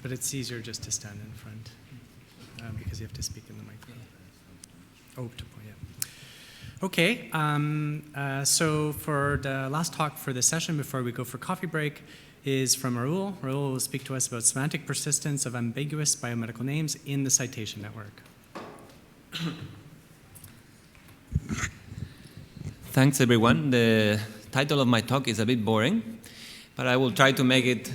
but it's easier just to stand in front because you have to speak in the microphone. Oh, to point, yeah. Okay, so for the last talk for this session before we go for coffee break is from Raul. Raul will speak to us about semantic persistence of ambiguous biomedical names in the citation network. Thanks, everyone. The title of my talk is a bit boring, but I will try to make it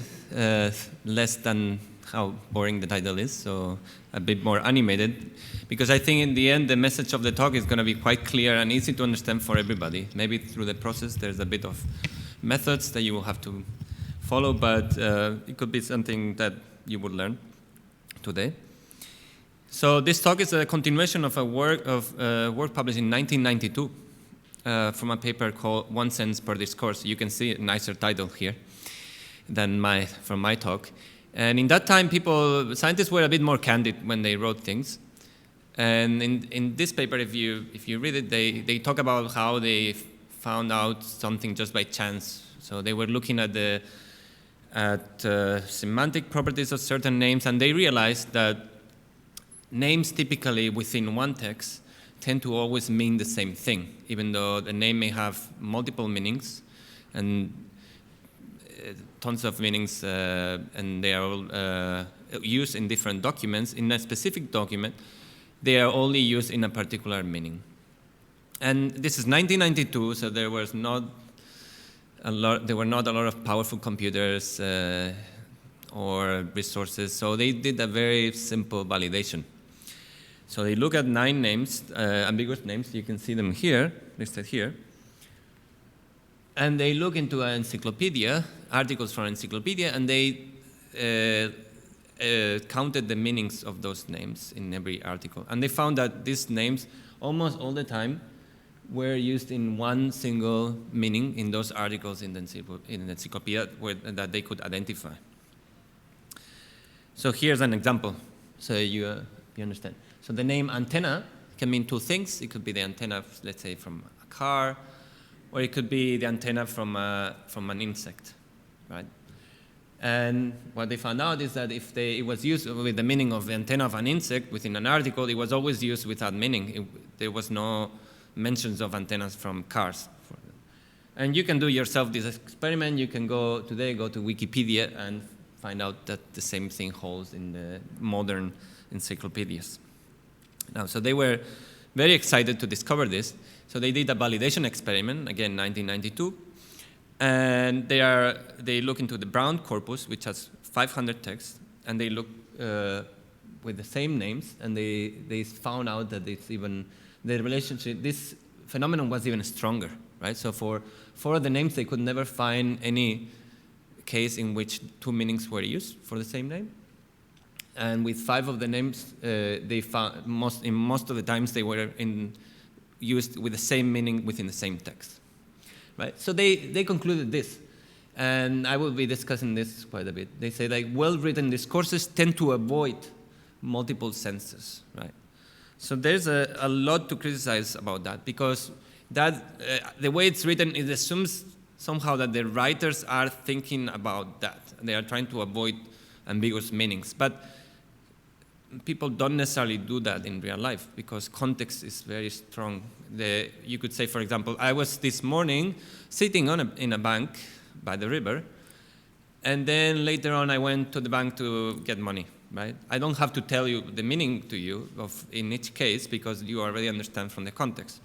less than how boring the title is, so a bit more animated, because I think in the end the message of the talk is going to be quite clear and easy to understand for everybody. Maybe through the process there's a bit of methods that you will have to follow, but it could be something that you would learn today. So this talk is a continuation of a work published in 1992 from a paper called One Sense per Discourse. You can see a nicer title here than from my talk. And in that time, scientists were a bit more candid when they wrote things. And in this paper, if you read it, they talk about how they found out something just by chance. So they were looking at semantic properties of certain names, and they realized that names typically within one text tend to always mean the same thing, even though the name may have multiple meanings and tons of meanings, and they are all used in different documents. In a specific document, they are only used in a particular meaning. And this is 1992, so there were not a lot of powerful computers or resources, so they did a very simple validation. So they look at 9 names, ambiguous names. You can see them here, listed here. And they look into an encyclopedia, articles from an encyclopedia, and they counted the meanings of those names in every article. And they found that these names, almost all the time, were used in one single meaning in those articles in the encyclopedia that they could identify. So here's an example, so you understand. So the name antenna can mean 2 things. It could be the antenna, let's say, from a car, or it could be the antenna from an insect, right? And what they found out is that if it was used with the meaning of the antenna of an insect within an article, it was always used without meaning. There was no mentions of antennas from cars. And you can do yourself this experiment. You can go to Wikipedia and find out that the same thing holds in the modern encyclopedias. Now, so they were very excited to discover this. So they did a validation experiment, again, 1992. And they look into the Brown corpus, which has 500 texts, and they look with the same names, and they found out that it's even the relationship. This phenomenon was even stronger, right? So for 4 of the names, they could never find any case in which 2 meanings were used for the same name. And with 5 of the names, they found most of the times they were used with the same meaning within the same text, right? So they concluded this, and I will be discussing this quite a bit. They say like well-written discourses tend to avoid multiple senses, right? So there's a lot to criticize about that, because the way it's written, it assumes somehow that the writers are thinking about that. They are trying to avoid ambiguous meanings, but people don't necessarily do that in real life because context is very strong. You could say, for example, I was this morning sitting in a bank by the river, and then later on I went to the bank to get money, right? I don't have to tell you the meaning to you in each case because you already understand from the context.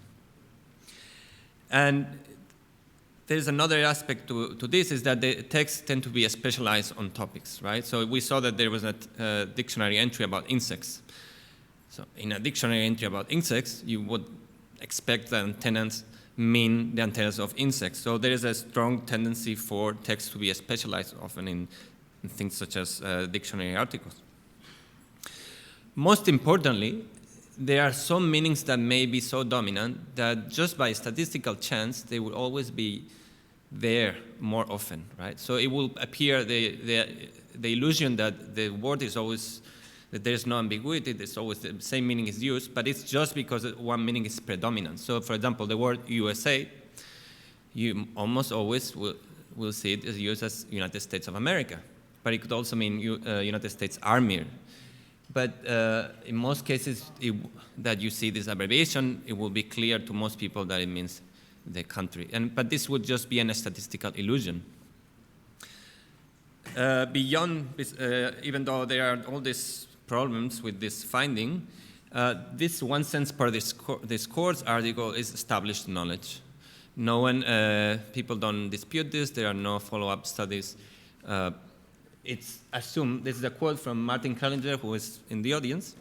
And there's another aspect to this, is that the texts tend to be specialized on topics, right? So we saw that there was a dictionary entry about insects. So in a dictionary entry about insects, you would expect that antennas mean the antennas of insects. So there is a strong tendency for text to be specialized often in things such as dictionary articles. Most importantly, there are some meanings that may be so dominant that just by statistical chance, they will always be there more often, right? So it will appear the illusion that the word is always, that there's no ambiguity, there's always the same meaning is used, but it's just because one meaning is predominant. So for example, the word USA, you almost always will see it as used as United States of America. but it could also mean United States Army. But in most cases that you see this abbreviation, it will be clear to most people that it means the country. But this would just be a statistical illusion. Beyond this, even though there are all these problems with this finding, this 1 cent per discourse article is established knowledge. No one, people don't dispute this. There are no follow-up studies. It's assumed, this is a quote from Martin Kellinger, who is in the audience,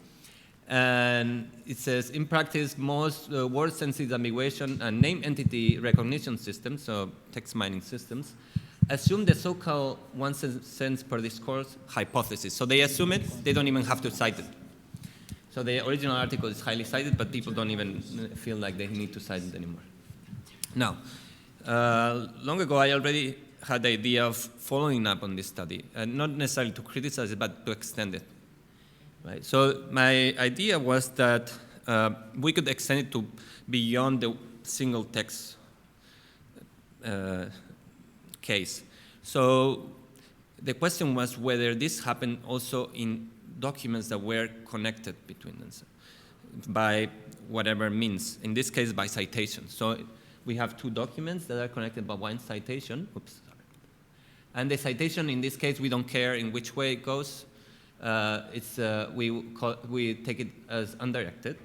and it says, in practice, most word-sensitive ambiguation and name entity recognition systems, so text mining systems, assume the so-called 1 cent per discourse hypothesis. So they assume it, they don't even have to cite it. So the original article is highly cited, but people don't even feel like they need to cite it anymore. Now, long ago, I already had the idea of following up on this study, not necessarily to criticize it, but to extend it. Right? So my idea was that we could extend it to beyond the single text case. So the question was whether this happened also in documents that were connected between them by whatever means, in this case by citation. So we have two documents that are connected by one citation. Oops, sorry. And the citation, in this case, we don't care in which way it goes. We take it as undirected.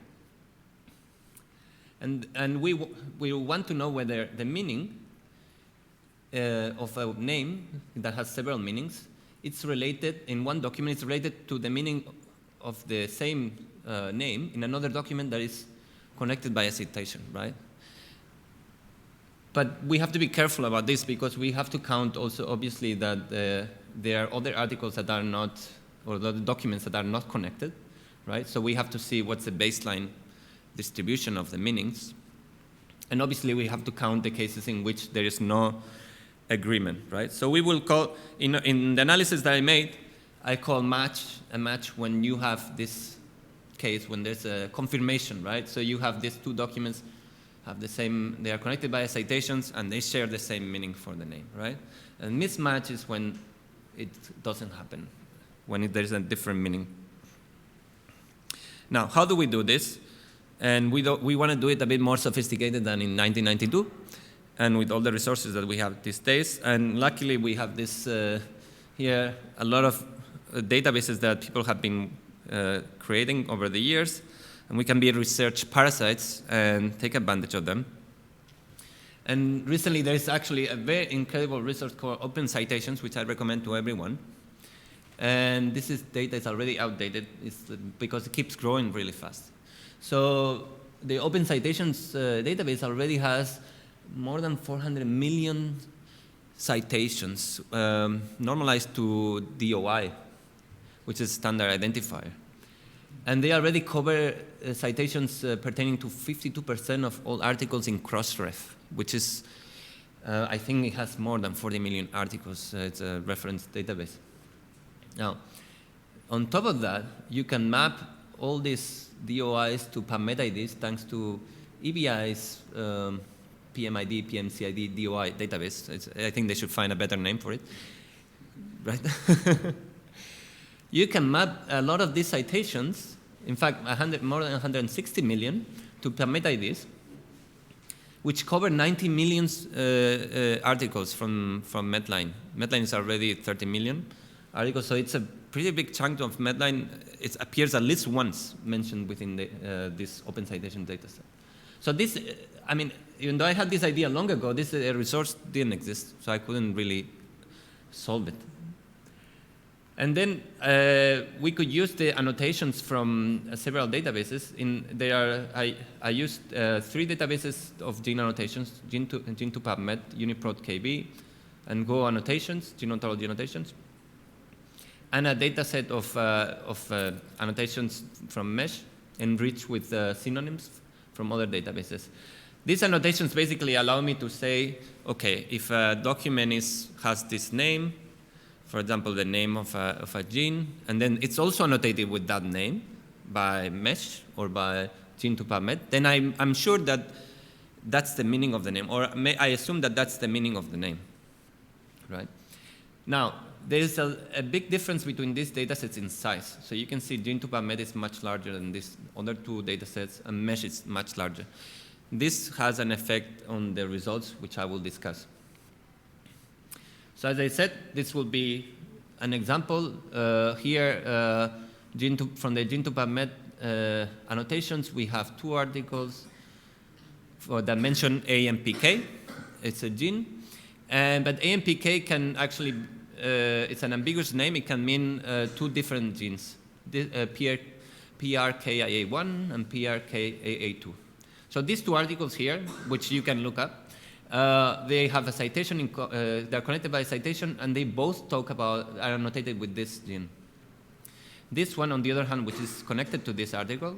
And we want to know whether the meaning of a name that has several meanings, it's related, in one document, it's related to the meaning of the same name in another document that is connected by a citation, right? But we have to be careful about this because we have to count also, obviously, that there are other articles that are not, or the documents that are not connected, right? So we have to see what's the baseline distribution of the meanings. And obviously, we have to count the cases in which there is no agreement, right? So we will call, in the analysis that I made, I call match a match when you have this case, when there's a confirmation, right? So you have these two documents have the same, they are connected by citations and they share the same meaning for the name, right? And mismatch is when it doesn't happen, when there's a different meaning. Now, how do we do this? And we want to do it a bit more sophisticated than in 1992 and with all the resources that we have these days. And luckily, we have this here, a lot of databases that people have been creating over the years. And we can be research parasites and take advantage of them. And recently, there is actually a very incredible resource called Open Citations, which I recommend to everyone. And this data is already outdated because it keeps growing really fast. So the Open Citations database already has more than 400 million citations normalized to DOI, which is standard identifier. And they already cover citations pertaining to 52% of all articles in Crossref, which is, I think it has more than 40 million articles. It's a reference database. Now, on top of that, you can map all these DOIs to PubMed IDs thanks to EBI's PMID, PMCID, DOI database. I think they should find a better name for it, right? You can map a lot of these citations, in fact, more than 160 million, to PubMed IDs, which cover 90 million articles from Medline. Medline is already 30 million articles, so it's a pretty big chunk of Medline. It appears at least once mentioned within this Open Citation dataset. So this, I mean, even though I had this idea long ago, this resource didn't exist, so I couldn't really solve it. And then we could use the annotations from several databases. I used 3 databases of gene annotations, Gene2PubMed, UniProt KB, and Go annotations, gene ontology annotations, and a data set of annotations from Mesh enriched with synonyms from other databases. These annotations basically allow me to say, okay, if a document has this name, for example, the name of a gene, and then it's also annotated with that name by Mesh or by Gene2PubMed, then I'm sure that that's the meaning of the name, or I assume that that's the meaning of the name, right? Now, there is a big difference between these datasets in size. So you can see Gene2PubMed is much larger than these other two datasets, and MESH is much larger. This has an effect on the results, which I will discuss. So as I said, this will be an example. Here, from the Gene2PubMed annotations, we have two articles that mention AMPK. It's a gene. But AMPK can actually, it's an ambiguous name. It can mean two different genes, PRKIA1 and PRKIA2. So these two articles here, which you can look up, they have a citation, they're connected by a citation, and they both talk about, are annotated with this gene. This one, on the other hand, which is connected to this article,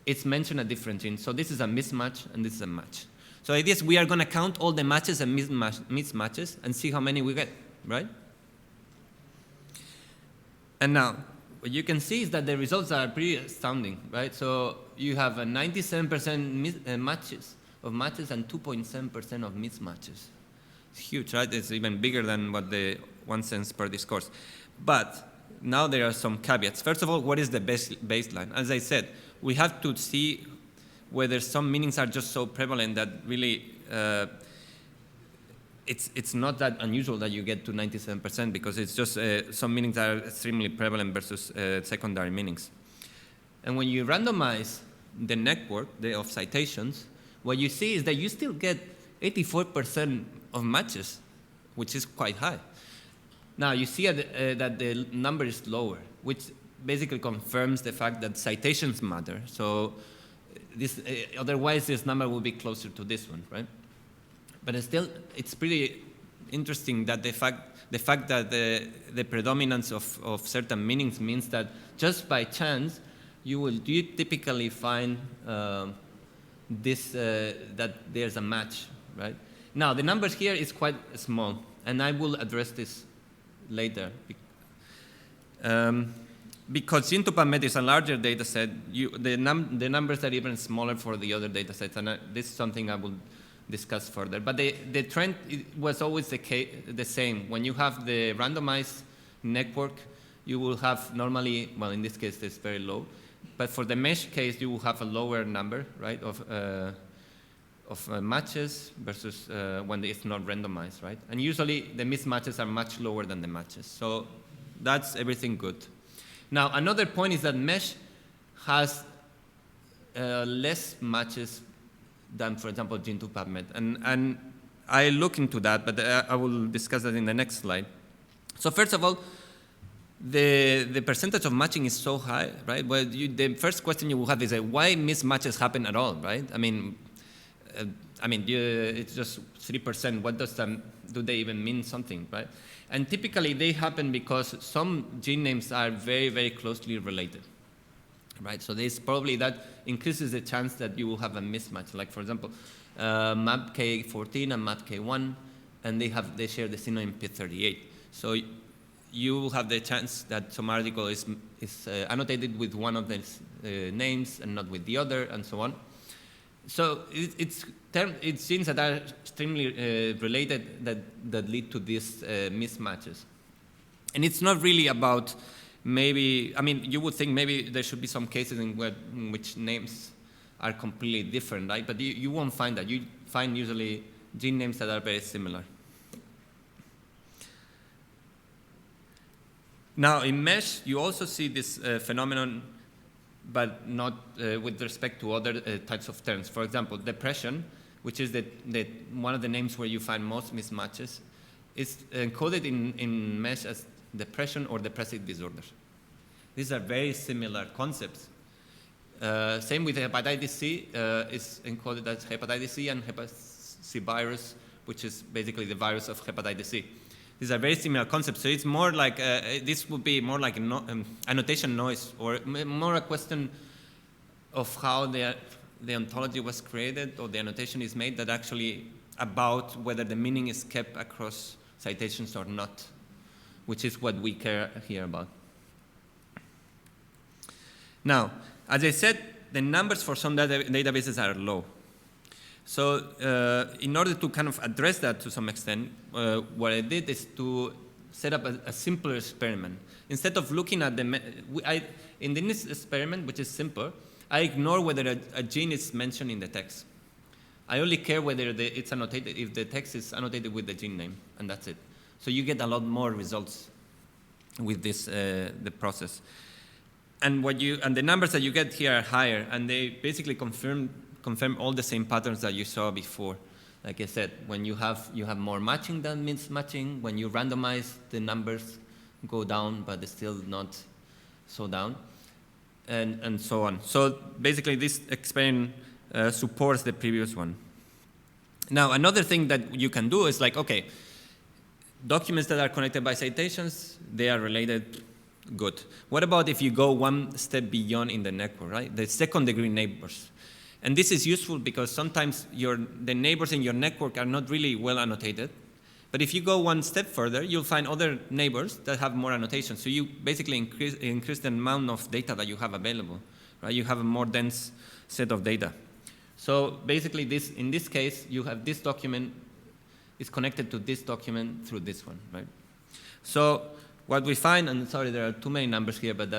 it's mentioned a different gene. So this is a mismatch, and this is a match. So the idea is we are going to count all the matches and mismatches and see how many we get, right? And now, what you can see is that the results are pretty astounding, right? So you have a 97% matches and 2.7% of mismatches. It's huge, right? It's even bigger than what the 1 cent per discourse. But now there are some caveats. First of all, what is the baseline? As I said, we have to see whether some meanings are just so prevalent that really it's not that unusual that you get to 97%, because it's just some meanings are extremely prevalent versus secondary meanings. And when you randomize the network of citations, what you see is that you still get 84% of matches, which is quite high. Now, you see that the number is lower, which basically confirms the fact that citations matter. So this, otherwise, this number will be closer to this one, right? But still, it's pretty interesting that the fact that the predominance of certain meanings means that just by chance, you typically find that there's a match, right? Now, the numbers here is quite small, and I will address this later. Because Gene2PubMed is a larger data set, the numbers are even smaller for the other data sets, and this is something I will discuss further. But the trend was always the same. When you have the randomized network, you will have normally, well, in this case, it's very low. But for the mesh case, you will have a lower number, right, of matches versus when it's not randomized, right? And usually, the mismatches are much lower than the matches. So that's everything good. Now, another point is that mesh has less matches than, for example, Gene2PubMed. And I look into that, but I will discuss that in the next slide. So first of all, the percentage of matching is so high, right? Well, the first question you will have is why mismatches happen at all, right? I mean, it's just 3%. What does that, do they even mean something, right? And typically they happen because some gene names are very, very closely related, right? So there's probably that increases the chance that you will have a mismatch. Like, for example, MAPK14 and MAPK1, and they share the synonym P38. So you will have the chance that some article is annotated with one of these names and not with the other, and so on. So it's genes that are extremely related that lead to these mismatches. And it's not really about maybe, I mean, you would think maybe there should be some cases in which names are completely different, right? But you won't find that. You find usually gene names that are very similar. Now, in mesh, you also see this phenomenon, but not with respect to other types of terms. For example, depression, which is one of the names where you find most mismatches, is encoded in mesh as depression or depressive disorder. These are very similar concepts. Same with hepatitis C, is encoded as hepatitis C and hepatitis C virus, which is basically the virus of hepatitis C. These are very similar concepts. So it's more like, this would be more like annotation noise, or more a question of how the ontology was created or the annotation is made, that actually about whether the meaning is kept across citations or not, which is what we care here about. Now, as I said, the numbers for some databases are low. So in order to kind of address that to some extent, what I did is to set up a simpler experiment. Instead of looking at in this experiment, which is simple, I ignore whether a gene is mentioned in the text. I only care whether it's annotated, if the text is annotated with the gene name, and that's it. So you get a lot more results with this the process. And the numbers that you get here are higher, and they basically confirm all the same patterns that you saw before. Like I said, when you have more matching than mismatching. When you randomize, the numbers go down, but they're still not so down, and so on. So basically, this experiment supports the previous one. Now, another thing that you can do is like, okay, documents that are connected by citations, they are related, good. What about if you go one step beyond in the network, right? The second-degree neighbors. And this is useful because sometimes the neighbors in your network are not really well annotated. But if you go one step further, you'll find other neighbors that have more annotations. So you basically increase the amount of data that you have available, right? You have a more dense set of data. So basically, in this case, you have this document is connected to this document through this one, right? So what we find, and sorry, there are too many numbers here, but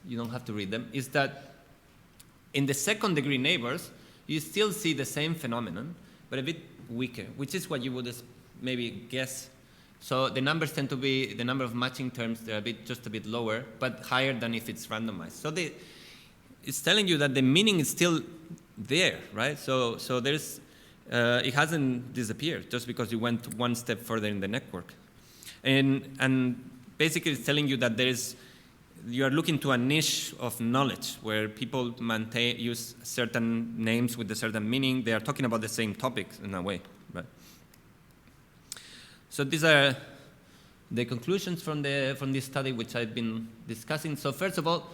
you don't have to read them, is that in the second-degree neighbors, you still see the same phenomenon, but a bit weaker, which is what you would maybe guess. So the numbers tend to be, the number of matching terms, they're just a bit lower, but higher than if it's randomized. So it's telling you that the meaning is still there, right? So there's, it hasn't disappeared just because you went one step further in the network. And basically it's telling you that you are looking to a niche of knowledge where people use certain names with a certain meaning. They are talking about the same topics in a way, right? So these are the conclusions from this study, which I've been discussing. So first of all,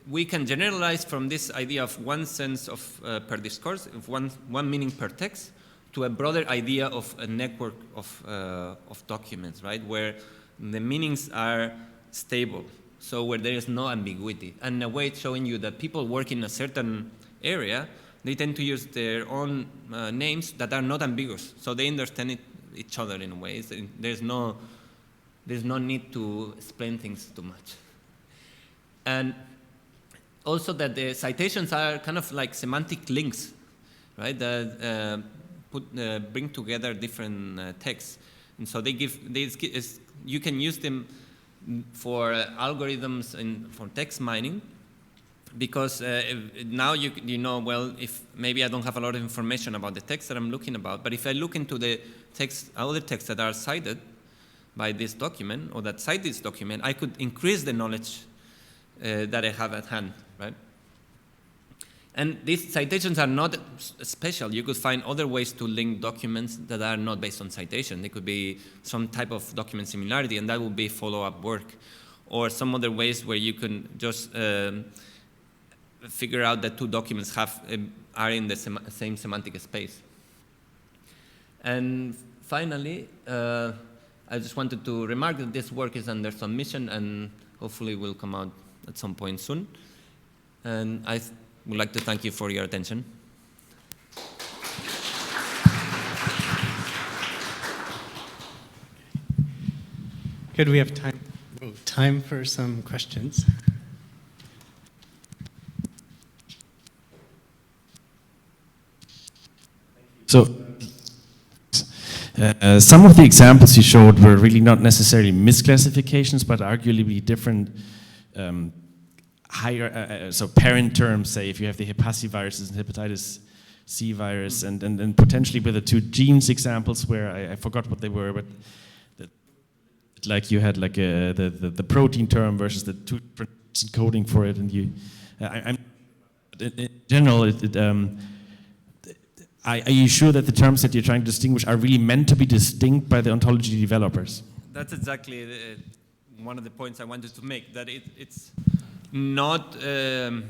we can generalize from this idea of one sense of per discourse, of one meaning per text, to a broader idea of a network of documents, right, where the meanings are stable, so where there is no ambiguity. And in a way, it's showing you that people work in a certain area, they tend to use their own names that are not ambiguous, so they understand each other in a way. There's no need to explain things too much. And also that the citations are kind of like semantic links, right, that bring together different texts. And so you can use them for algorithms and for text mining, because now you know, well, if maybe I don't have a lot of information about the text that I'm looking about, but if I look into the other texts that are cited by this document or that cite this document, I could increase the knowledge that I have at hand, right? And these citations are not special. You could find other ways to link documents that are not based on citation. They could be some type of document similarity, and that would be follow-up work. Or some other ways where you can just figure out that two documents are in the same semantic space. And finally, I just wanted to remark that this work is under submission and hopefully will come out at some point soon. And I would like to thank you for your attention. Good, we have time for some questions. So, some of the examples you showed were really not necessarily misclassifications, but arguably different higher, so parent terms, say if you have the Hep C viruses and hepatitis C virus, and potentially with the two genes examples where I forgot what they were, but like you had like the protein term versus the two encoding for it, and in general, are you sure that the terms that you're trying to distinguish are really meant to be distinct by the ontology developers? That's exactly one of the points I wanted to make, that it's not, the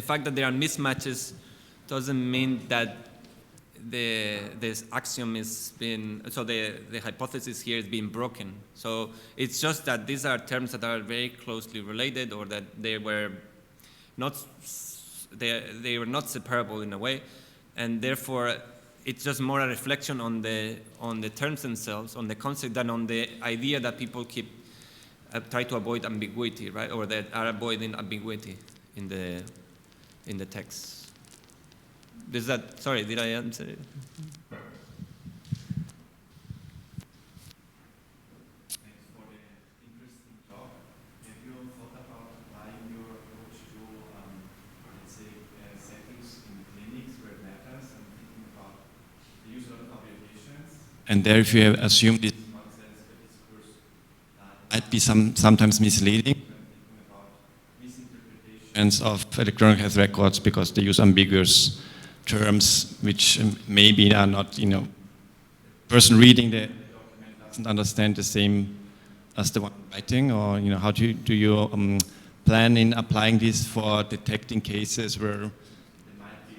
fact that there are mismatches doesn't mean that this axiom is the hypothesis here is being broken. So it's just that these are terms that are very closely related, or that they were not separable in a way, and therefore it's just more a reflection on the terms themselves, on the concept, than on the idea that people keep try to avoid ambiguity, right? Or that are avoiding ambiguity in the text. Does that? Sorry, did I answer it? And there, if you assume this might be sometimes misleading of electronic health records because they use ambiguous terms which maybe are not, person reading the document doesn't understand the same as the one writing, or how do you plan in applying this for detecting cases where there might be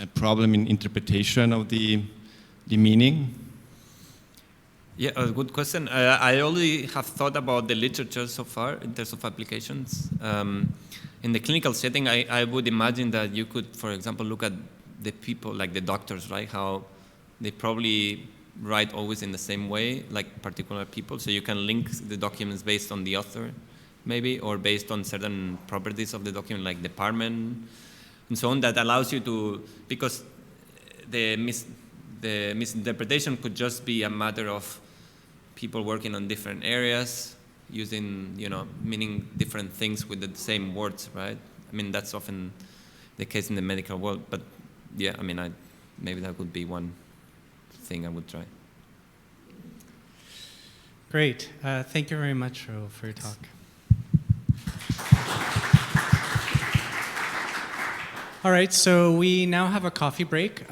a problem in interpretation of the meaning? Yeah, a good question. I already have thought about the literature so far in terms of applications. In the clinical setting, I would imagine that you could, for example, look at the people, like the doctors, right? How they probably write always in the same way, like particular people. So you can link the documents based on the author, maybe, or based on certain properties of the document, like department, and so on. That allows you to, because the misinterpretation could just be a matter of people working on different areas, using, meaning different things with the same words, right? I mean, that's often the case in the medical world, but yeah, I mean, maybe that would be one thing I would try. Great. Thank you very much, Raul, for your talk. All right, so we now have a coffee break.